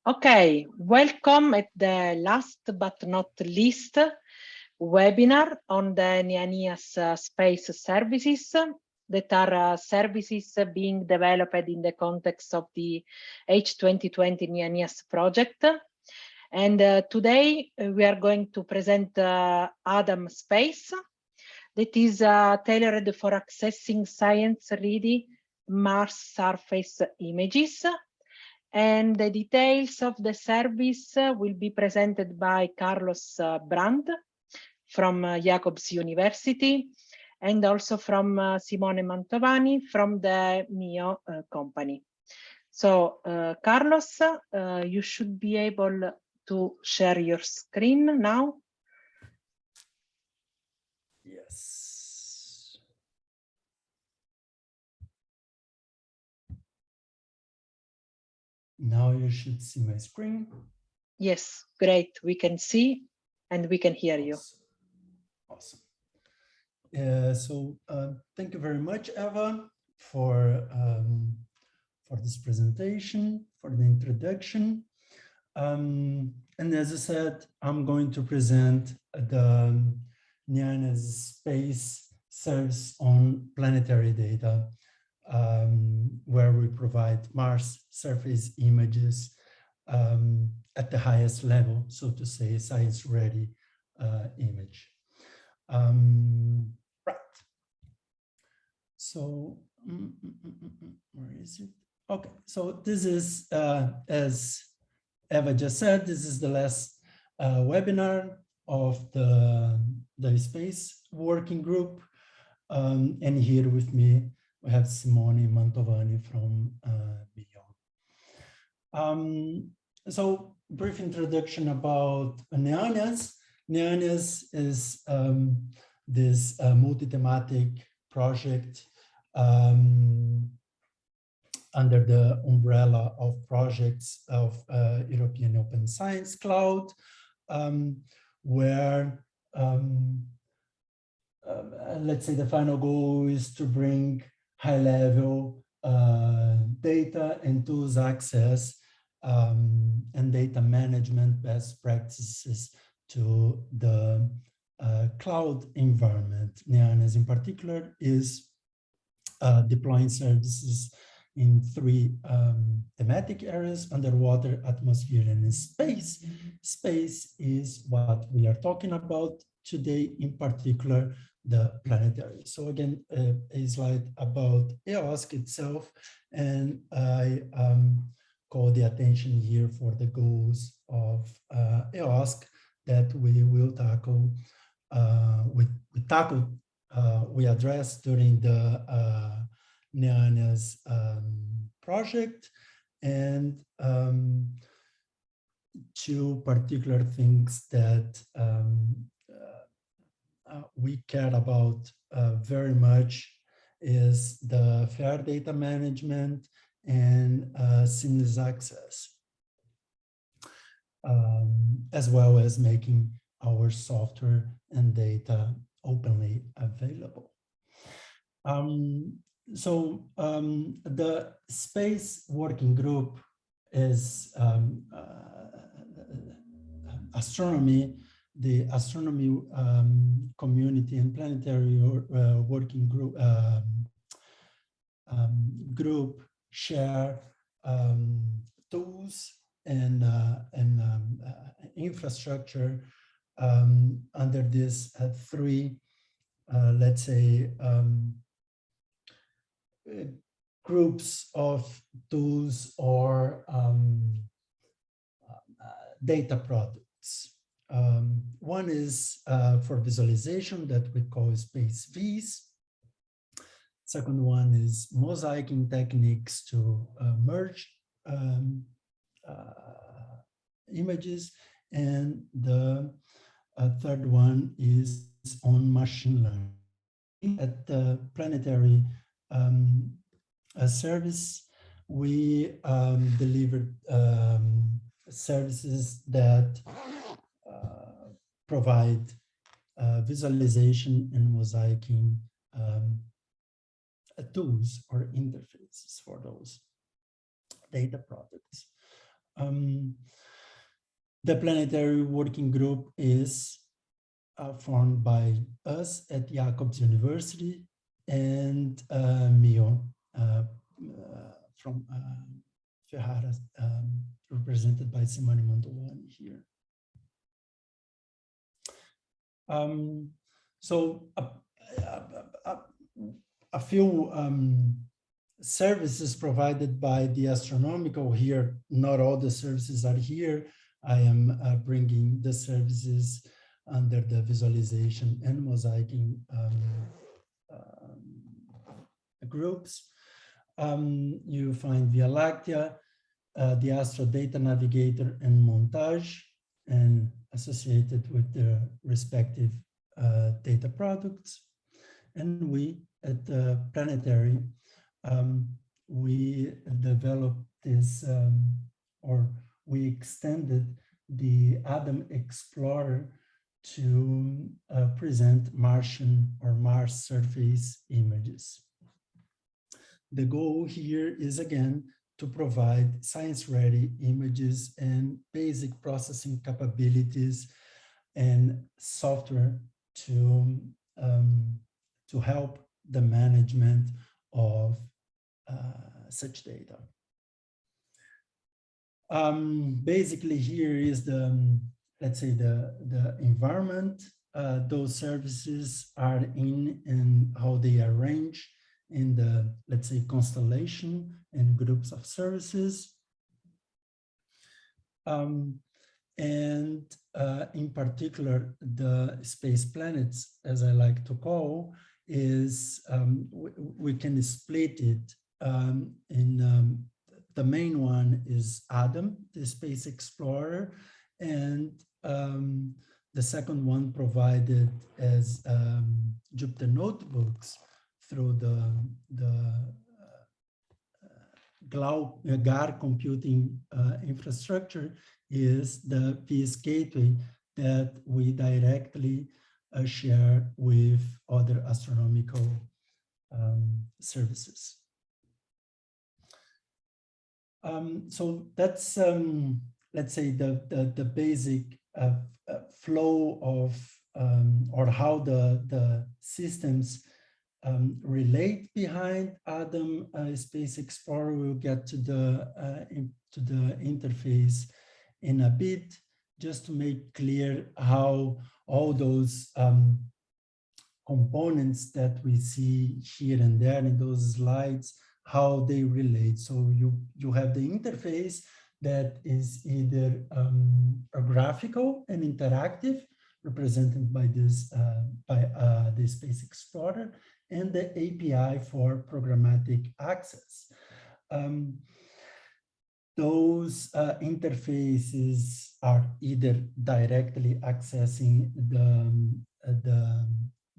Okay, welcome at the last but not least webinar on the NEANIAS Space services that are services being developed in the context of the H2020 NEANIAS project. And today we are going to present Adam Space that is tailored for accessing science-ready Mars surface images. And the details of the service will be presented by Carlos Brandt from Jacobs University and also from Simone Mantovani from the MIO company. So Carlos, you should be able to share your screen now. Yes. Now you should see my screen. Yes, great. We can see and we can hear you. Awesome. Thank you very much, Eva, for this presentation, for the introduction. And as I said, I'm going to present the NEANIAS Space service on planetary data, where we provide Mars surface images at the highest level, so to say, science-ready image. Right. So, where is it? Okay, so this is, as Eva just said, this is the last webinar of the space working group. And here with me, we have Simone Mantovani from MIO. So brief introduction about NEANIAS. NEANIAS is this multi-thematic project under the umbrella of projects of European Open Science Cloud, where let's say the final goal is to bring high-level data and tools access and data management best practices to the cloud environment. NEANIAS in particular is deploying services in three thematic areas: underwater, atmosphere, and space. Space is what we are talking about today, in particular, the planetary. So again, a slide about EOSC itself, and I call the attention here for the goals of EOSC that we will tackle, we addressed during the NEANIAS project, and two particular things that we care about very much is the fair data management and seamless access, as well as making our software and data openly available. The space working group is astronomy, the astronomy community and planetary working group group share tools and infrastructure under these three, let's say, groups of tools or data products. One is for visualization that we call Space Vs. Second one is mosaicing techniques to merge images. And the third one is on machine learning. At the planetary service, we delivered services that provide visualization and mosaicing tools or interfaces for those data products. The planetary working group is formed by us at Jacobs University and Mio from Ferrara, represented by Simone Mantovani here. So a few services provided by the astronomical here. Not all the services are here. I am bringing the services under the visualization and mosaicing groups. You find Via Láctea, the Astro Data Navigator and Montage, and associated with the respective data products. And we at the Planetary, we developed this, or we extended the Adam Explorer to present Martian or Mars surface images. The goal here is, again, to provide science-ready images and basic processing capabilities and software to help the management of such data. Basically, here is the, let's say, the environment those services are in and how they arrange in the, let's say, constellation and groups of services. And in particular, the space planets, as I like to call, is we can split it in the main one is Adam, the space explorer, and the second one provided as Jupyter notebooks through the GAR computing infrastructure is the PS Gateway that we directly share with other astronomical services. So that's, let's say, the basic flow of, or how the systems relate behind Adam Space Explorer. We'll get to the interface in a bit, just to make clear how all those components that we see here and there in those slides, how they relate. So you have the interface that is either a graphical and interactive, represented by this the Space Explorer, and the API for programmatic access. Those interfaces are either directly accessing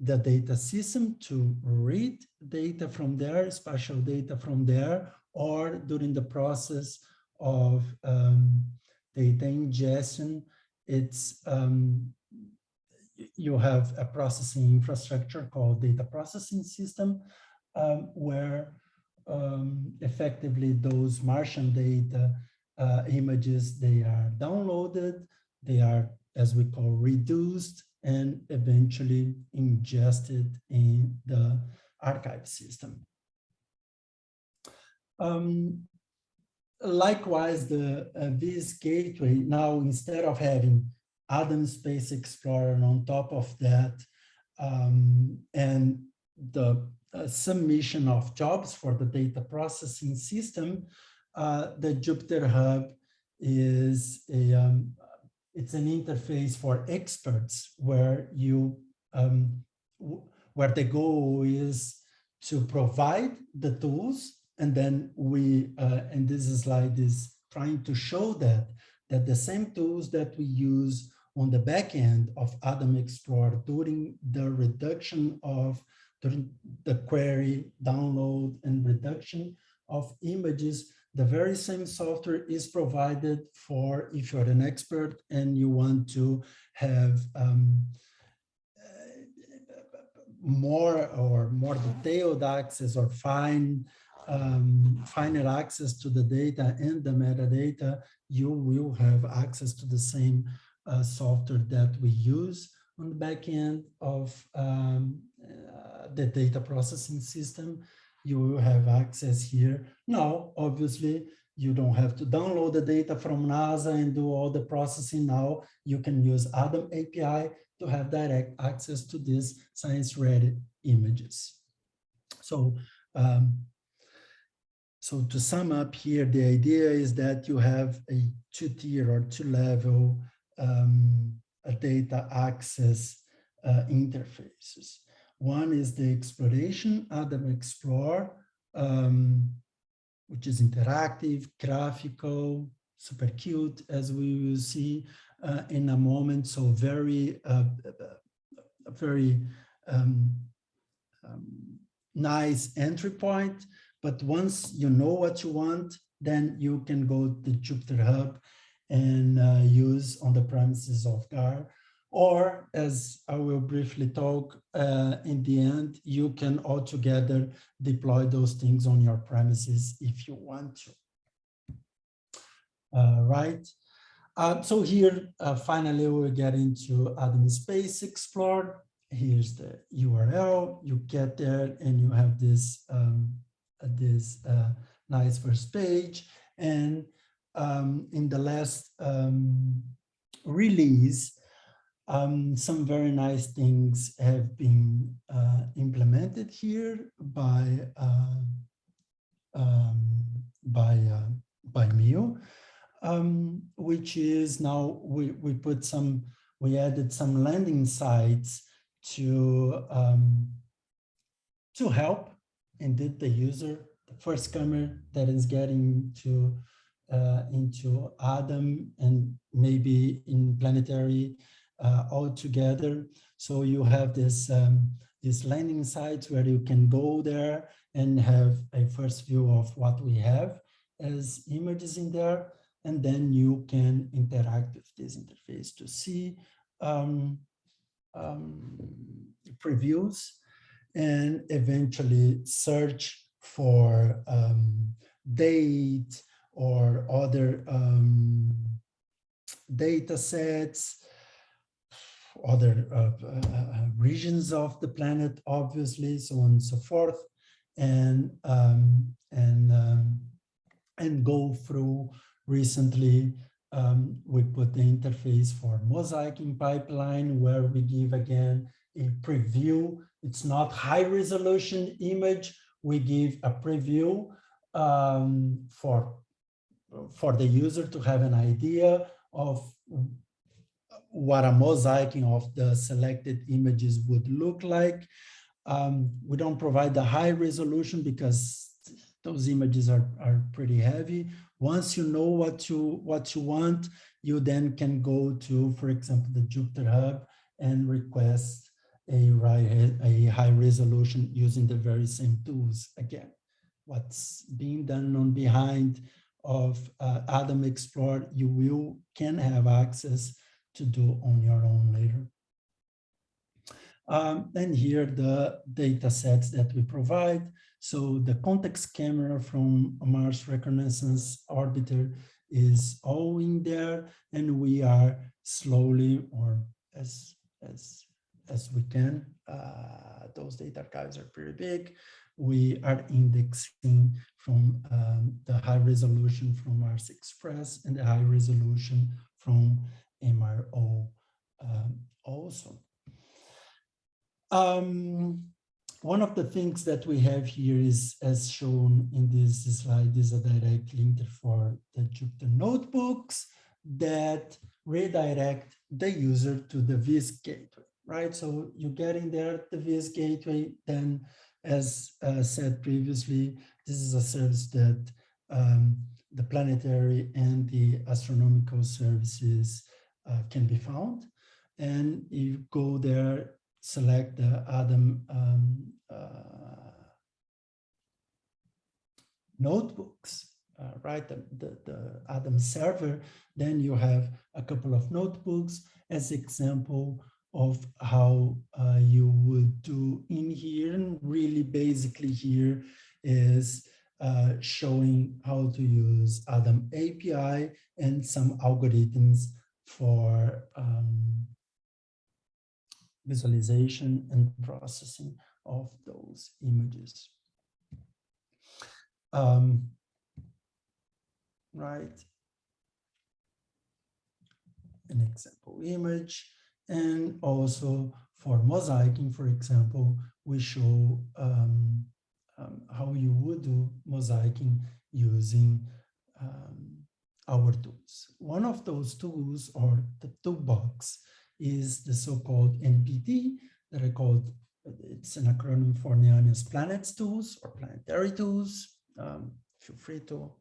the data system to read data from there, spatial data from there, or during the process of data ingestion, it's you have a processing infrastructure called data processing system, where effectively those Martian data images, they are downloaded, they are, as we call, reduced, and eventually ingested in the archive system. Likewise, the VS Gateway, now instead of having Adam Space Explorer on top of that, and the submission of jobs for the data processing system, the Jupyter Hub is a it's an interface for experts where you where the goal is to provide the tools, and then we and this slide is trying to show that the same tools that we use on the back end of Adam Explorer during the reduction of during the query, download, and reduction of images, the very same software is provided for if you're an expert and you want to have more detailed access or fine finer access to the data and the metadata, you will have access to the same software that we use on the back end of the data processing system. You will have access here. Now, obviously, you don't have to download the data from NASA and do all the processing now. You can use Adam API to have direct access to these science-ready images. So, so to sum up here, the idea is that you have a two-tier or two-level data access interfaces. One is the exploration, Adam Explore, which is interactive, graphical, super cute, as we will see in a moment. So very, very nice entry point. But once you know what you want, then you can go to Jupyter Hub and use on the premises of GAR. Or, as I will briefly talk in the end, you can altogether deploy those things on your premises if you want to. Right. So here, finally, we'll get into Adam Space Explorer. Here's the URL. You get there and you have this, nice first page. And in the last release, some very nice things have been implemented here by Mio, which is now we added some landing sites to help indeed the user, the first comer that is getting into Adam and maybe in Planetary all together. So you have this landing sites where you can go there and have a first view of what we have as images in there, and then you can interact with this interface to see previews and eventually search for date or other data sets, other regions of the planet, obviously, so on and so forth, and go through. Recently, we put the interface for mosaicing pipeline, where we give again a preview. It's not high resolution image. We give a preview for the user to have an idea of what a mosaicing of the selected images would look like. We don't provide the high resolution because those images are pretty heavy. Once you know what you want, you then can go to, for example, the Jupyter Hub and request a high resolution using the very same tools. Again, what's being done on behind of Adam Explorer, you can have access to do on your own later. And here the data sets that we provide. So the context camera from Mars Reconnaissance Orbiter is all in there, and we are slowly, or as we can, those data archives are pretty big. We are indexing from the high resolution from Mars Express and the high resolution from MRO also. One of the things that we have here is, as shown in this slide, is a direct link for the Jupyter notebooks that redirect the user to the VIS gateway, right? So you get in there at the VIS gateway, then as said previously, this is a service that the planetary and the astronomical services can be found. And you go there, select the Adam notebooks, right? The Adam server, then you have a couple of notebooks as example of how you would do in here. And really basically here is showing how to use Adam API and some algorithms for visualization and processing of those images. Right. An example image, and also for mosaicing, for example, we show how you would do mosaicing using our tools. One of those tools, or the toolbox, is the so-called NPT that I called, it's an acronym for NEANIAS Planets Tools or Planetary Tools. Feel free to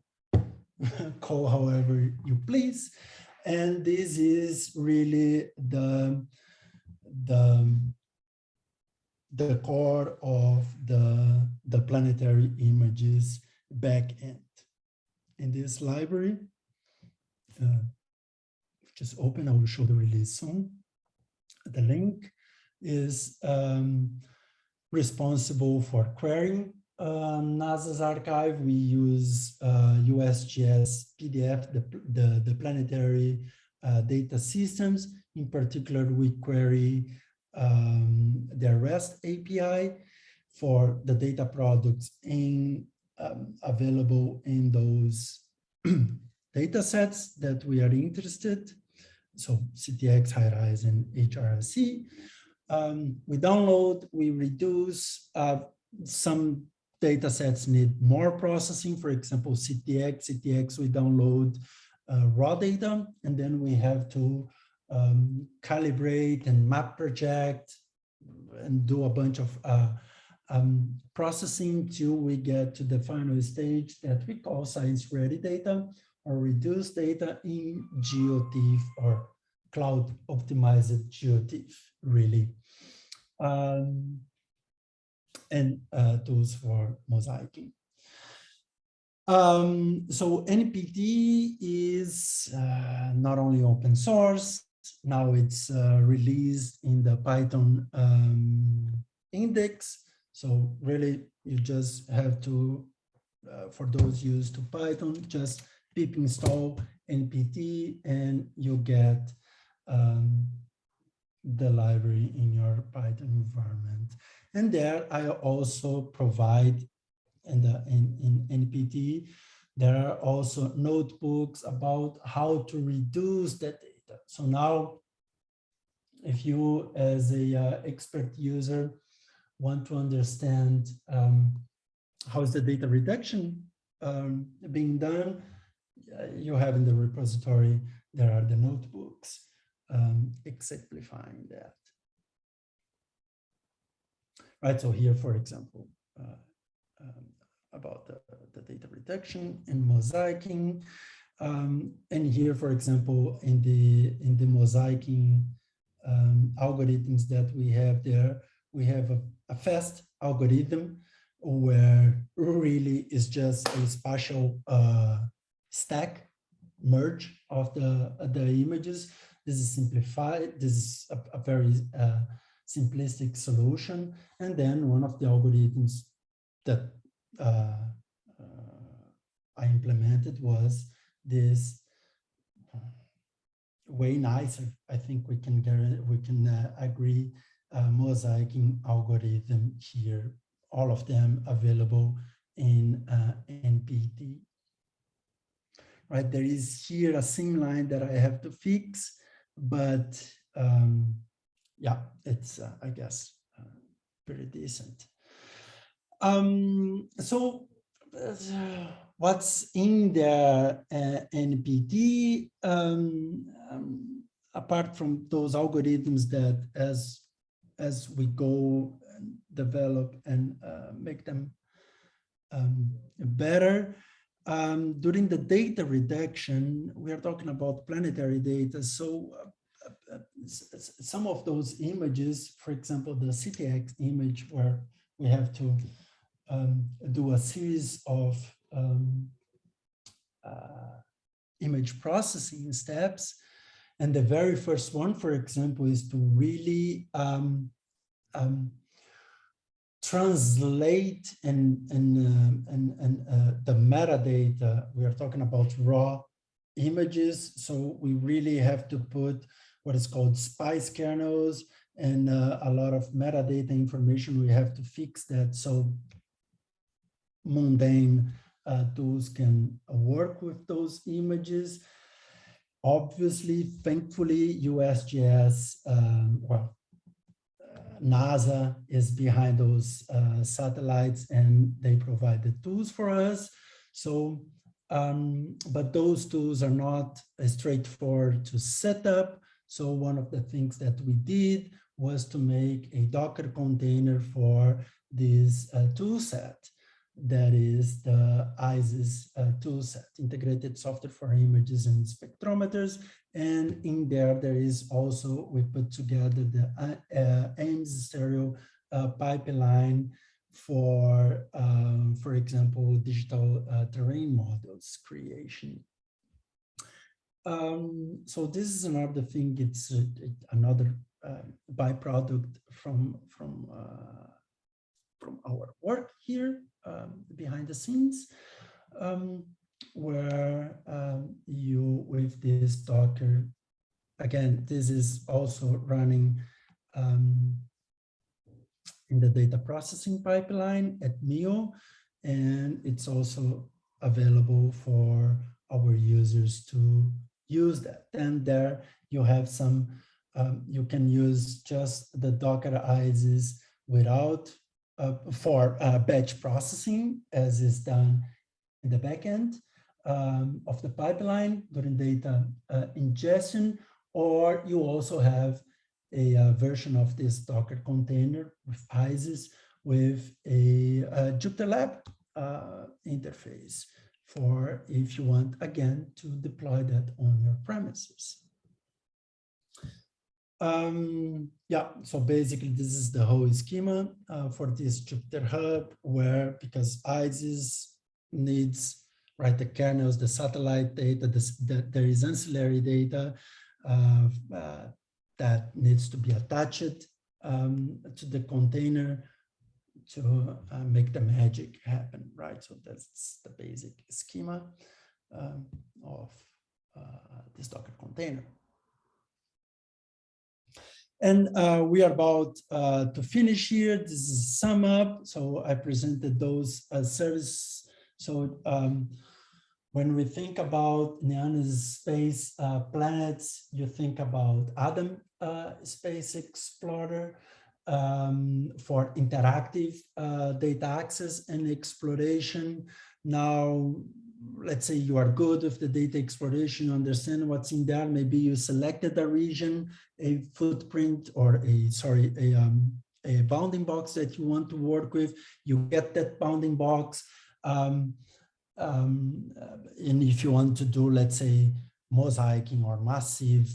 call however you please. And this is really the core of the planetary images backend. In this library, which is open, I will show the release soon. The link is responsible for querying NASA's archive. We use USGS PDF, the planetary data systems. In particular, we query their REST API for the data products available in those data sets that we are interested. So CTX, HiRISE, and HRSC. We download, we reduce. Some data sets need more processing. For example, CTX, we download raw data, and then we have to calibrate and map project and do a bunch of processing till we get to the final stage that we call science-ready data or reduced data in GeoTIFF or cloud optimized GeoTIFF, really. And tools for mosaicing. So NPT is not only open source, now it's released in the Python index. So really, you just have to, for those used to Python, just pip install NPT and you get the library in your Python environment. And there I also provide in NPT, there are also notebooks about how to reduce that data. So now, if you as a expert user want to understand how is the data reduction being done, you have in the repository, there are the notebooks exemplifying that. Right, so here, for example, about the data reduction and mosaicing. And here, for example, in the mosaicing algorithms that we have there, we have a fast algorithm where really is just a spatial stack merge of the images. This is simplified. This is a very simplistic solution. And then one of the algorithms that I implemented was this way nicer, I think we can agree, mosaicing algorithm here, all of them available in NPT. Right, there is here a seam line that I have to fix, but yeah, it's I guess pretty decent. So what's in the NPT, apart from those algorithms that as we go and develop and make them better, during the data reduction, we are talking about planetary data. So some of those images, for example, the CTX image where we have to do a series of image processing steps. And the very first one, for example, is to really translate and the metadata. We are talking about raw images, so we really have to put what is called spice kernels and a lot of metadata information. We have to fix that so mundane tools can work with those images. Obviously, thankfully, USGS, NASA is behind those satellites and they provide the tools for us. So, but those tools are not straightforward to set up. So one of the things that we did was to make a Docker container for this tool set. That is the ISIS toolset, Integrated Software for Images and Spectrometers. And in there, there is also, we put together the AIMS stereo pipeline for example, digital terrain models creation. So this is another thing, it's another byproduct from our work here behind the scenes, where you, with this Docker, again, this is also running in the data processing pipeline at MEO, and it's also available for our users to use that. And there you have some, you can use just the Docker ISIS without for batch processing, as is done in the backend of the pipeline during data ingestion, or you also have a version of this Docker container with ISIS with a Jupyter Lab interface for if you want, again, to deploy that on your premises. Yeah, so basically this is the whole schema for this Jupyter Hub, where, because ISIS needs, right, the kernels, the satellite data, there is ancillary data that needs to be attached to the container to make the magic happen, right? So that's the basic schema of this Docker container. And we are about to finish here. This is a sum up. So I presented those services. So when we think about NEANIAS Space planets, you think about Adam Space Explorer for interactive data access and exploration. Now, let's say you are good with the data exploration, you understand what's in there. Maybe you selected a region, a footprint, or a bounding box that you want to work with. You get that bounding box. And if you want to do, let's say, mosaicing or massive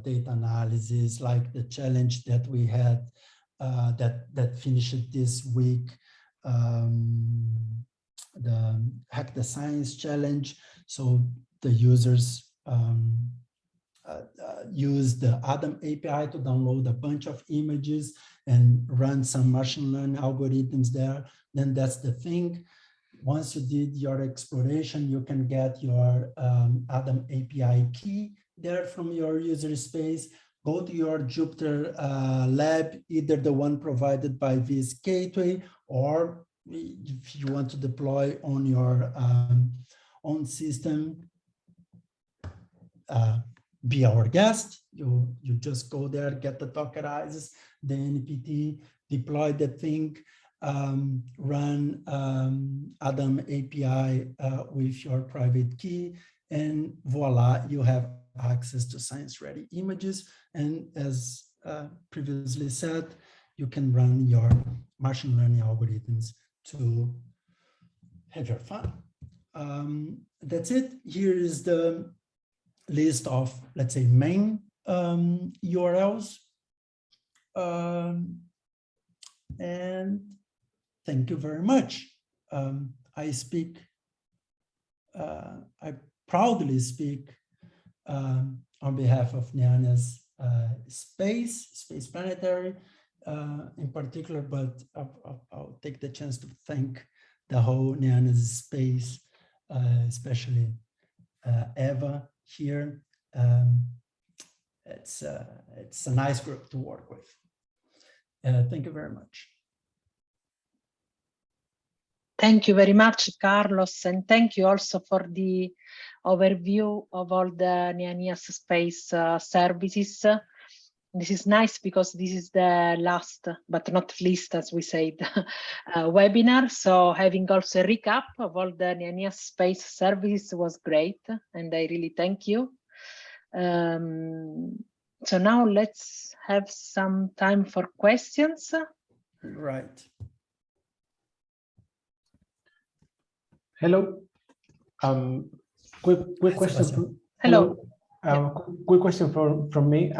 data analysis, like the challenge that we had that finished this week, the Hack the Science challenge. So the users use the Adam API to download a bunch of images and run some machine learning algorithms there. Then that's the thing. Once you did your exploration, you can get your Adam API key there from your user space. Go to your Jupyter lab, either the one provided by this gateway, or if you want to deploy on your own system, be our guest. You just go there, get the Docker ISIS, the NPT, deploy the thing, run Adam API with your private key, and voila, you have access to science-ready images. And as previously said, you can run your machine learning algorithms to have your fun. That's it. Here is the list of, let's say, main URLs. And thank you very much. I proudly speak on behalf of NEANIAS Space Planetary. in particular, but I'll take the chance to thank the whole NEANIAS Space, especially Eva here. It's a nice group to work with. Thank you very much. Thank you very much, Carlos, and thank you also for the overview of all the NEANIAS Space services. This is nice because this is the last, but not least, as we said, webinar. So having also a recap of all the NEANIAS Space services was great, and I really thank you. So now let's have some time for questions. Right. Hello. Quick question. Hello. Quick question from me.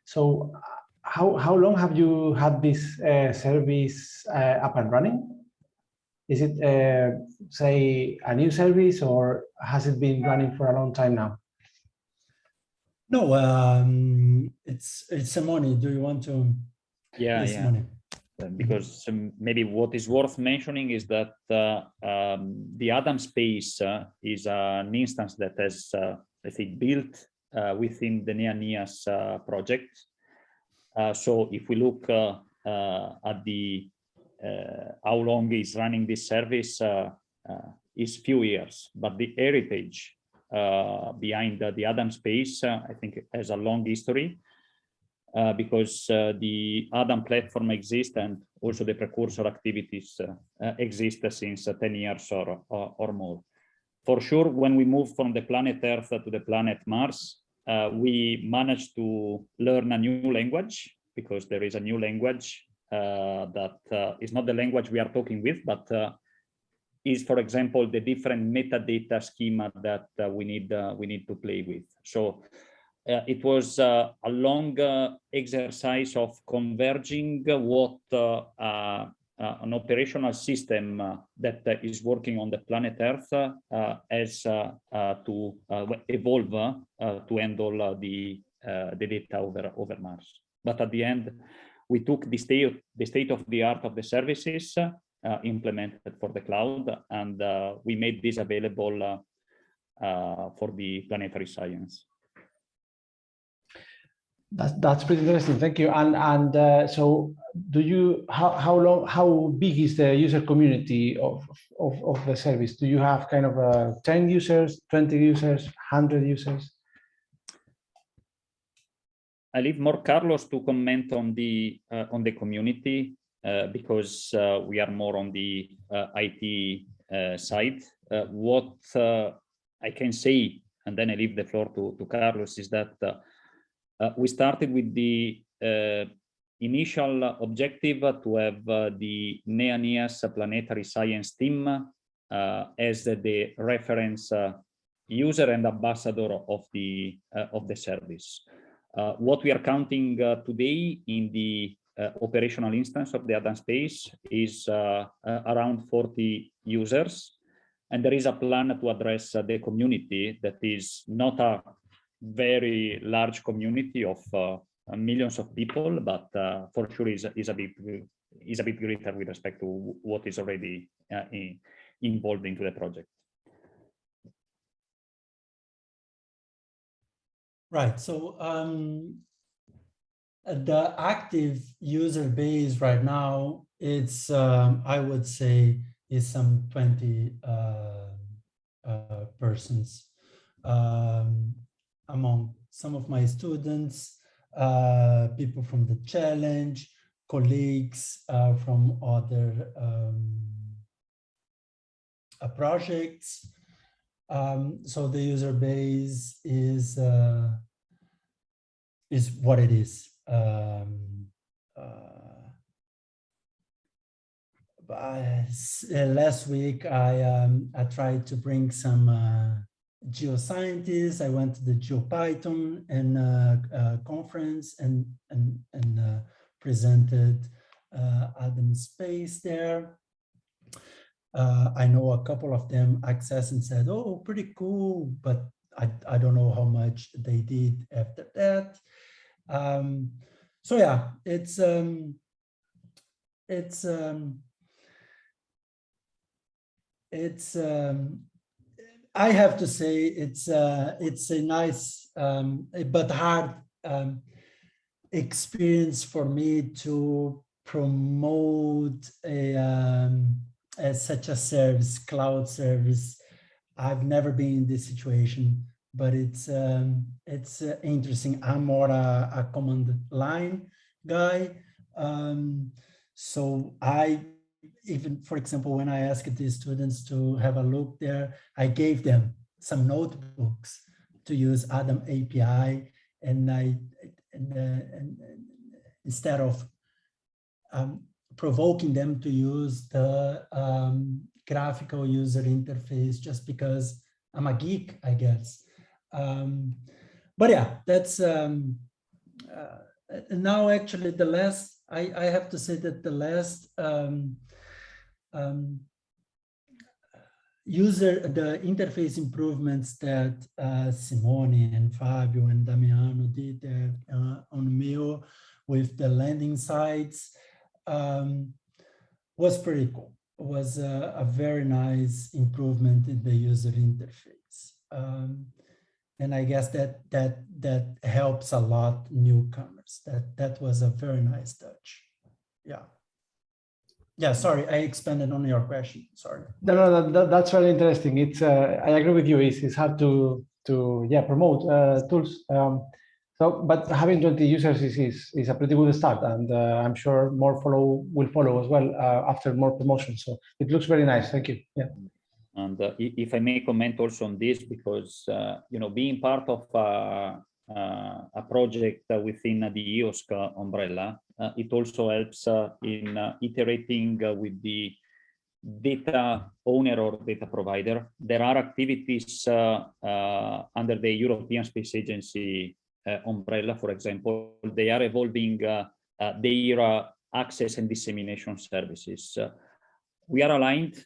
So how long have you had this service up and running? Is it say a new service, or has it been running for a long time now? No, it's Simone. Do you want to? Yeah, yes, yeah. Simone. Because maybe what is worth mentioning is that the Adam Space is an instance that has, let's say, built within the NEANIAS project. So if we look at the how long is running this service, is few years, but the heritage behind the Adam Space, I think, has a long history. Because the Adam platform exists, and also the precursor activities exist since 10 years or more. For sure, when we moved from the planet Earth to the planet Mars, we managed to learn a new language, because there is a new language that is not the language we are talking with, but is, for example, the different metadata schema that we need to play with. So it was a long exercise of converging what an operational system that is working on the planet Earth has to evolve to handle the data over Mars. But at the end, we took the state of the art of the services implemented for the cloud, and we made this available for the planetary science. That's pretty interesting. Thank you. And so, do you how big is the user community of the service? Do you have kind of 10 users, 20 users, 100 users? I leave more Carlos to comment on the community because we are more on the IT side. What I can say, and then I leave the floor to Carlos, is that we started with the initial objective to have the NEANIAS planetary science team as the reference user and ambassador of the service. What we are counting today in the operational instance of the Adam Space is around 40 users, and there is a plan to address the community that is not a very large community of millions of people, but for sure is a bit greater with respect to what is already involved into the project. Right. So the active user base right now, it's I would say is some 20 persons. Among some of my students, people from the challenge, colleagues from other projects. So the user base is what it is. Last week, I tried to bring some geoscientists. I went to the GeoPython and conference and presented Adam Space there. I know a couple of them accessed and said, "Oh, pretty cool," but I don't know how much they did after that. So yeah, it's I have to say it's a nice but hard experience for me to promote such a service, cloud service. I've never been in this situation, but it's interesting. I'm more a command line guy, so even, for example, when I asked the students to have a look there, I gave them some notebooks to use Adam API, and instead of provoking them to use the graphical user interface, just because I'm a geek, I guess. But yeah, that's now actually the last, I have to say that the last the interface improvements that Simone and Fabio and Damiano did there on Mio with the landing sites was pretty cool. It was a very nice improvement in the user interface. And I guess that helps a lot newcomers. That was a very nice touch. Yeah. Yeah, sorry, I expanded on your question. Sorry. No, that's very interesting. It's I agree with you. It's hard to promote tools. But having 20 users is a pretty good start, and I'm sure more will follow as well after more promotions. So it looks very nice. Thank you. Yeah. And if I may comment also on this, because being part of a project within the EOSC umbrella, it also helps in iterating with the data owner or data provider. There are activities under the European Space Agency umbrella, for example. They are evolving their access and dissemination services. We are aligned,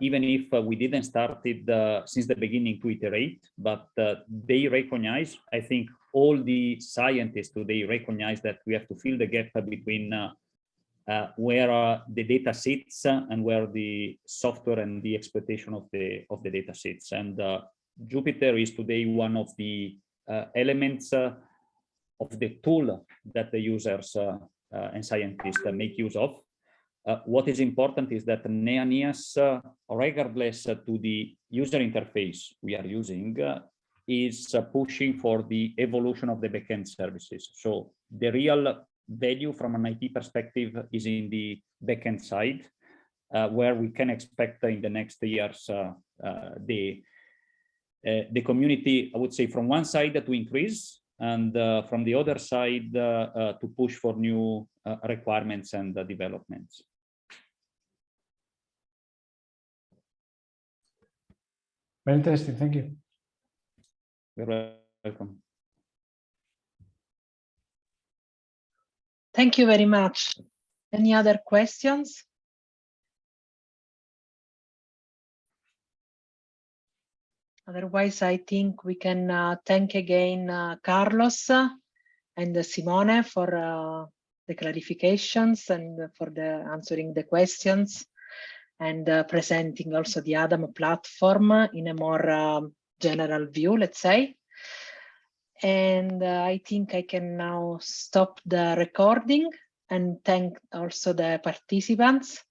even if we didn't start it since the beginning to iterate, but they recognize, I think all the scientists today recognize that we have to fill the gap between where the data sits and where the software and the exploitation of the data sits. And Jupyter is today one of the elements of the tool that the users and scientists make use of. What is important is that NEANIAS, regardless to the user interface we are using, is pushing for the evolution of the backend services. So the real value from an IT perspective is in the backend side, where we can expect in the next years the community, I would say, from one side to increase, and from the other side to push for new requirements and developments. Very interesting. Thank you. You're welcome. Thank you very much. Any other questions? Otherwise, I think we can thank again Carlos and Simone for the clarifications and for the answering the questions, and presenting also the Adam platform in a more general view, let's say. And I think I can now stop the recording and thank also the participants.